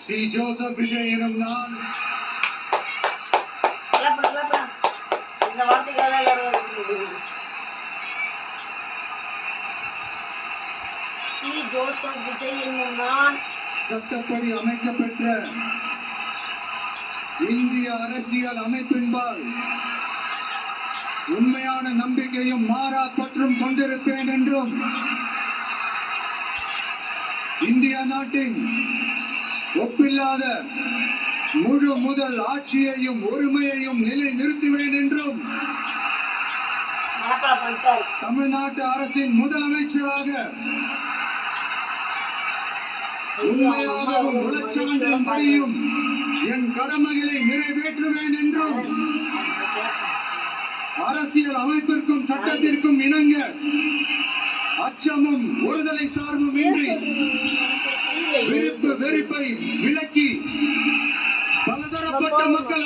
C Joseph Vijay எனும் நான் இந்த வார்த்தைக்காக சி ஜோசப் விஜய் என்னும் நான் சட்டப்படி அமைக்கப்பெற்ற இந்திய அரசியல் அமைப்பின்பால் உண்மையான நம்பிக்கையும் மாறா பற்றும் கொண்டிருப்பேன் என்றும் இந்திய நாட்டின் ஒப்பில்லாத முழு முதல் ஆட்சியையும் ஒருமையையும் நிலை நிறுத்துவேன் என்றும் தமிழ்நாட்டு அரசின் முதலமைச்சராக உண்மையாகவும் உளச்சான்றின்படியும் என் கடமைகளை நிறைவேற்றுவேன் என்றும் அரசியல் அமைப்பிற்கும் சட்டத்திற்கும் இணங்க அச்சமும் ஒருதலை சார்பும் இன்றி விருப்பு வெறுப்பை விலக்கி பலதரப்பட்ட மக்கள்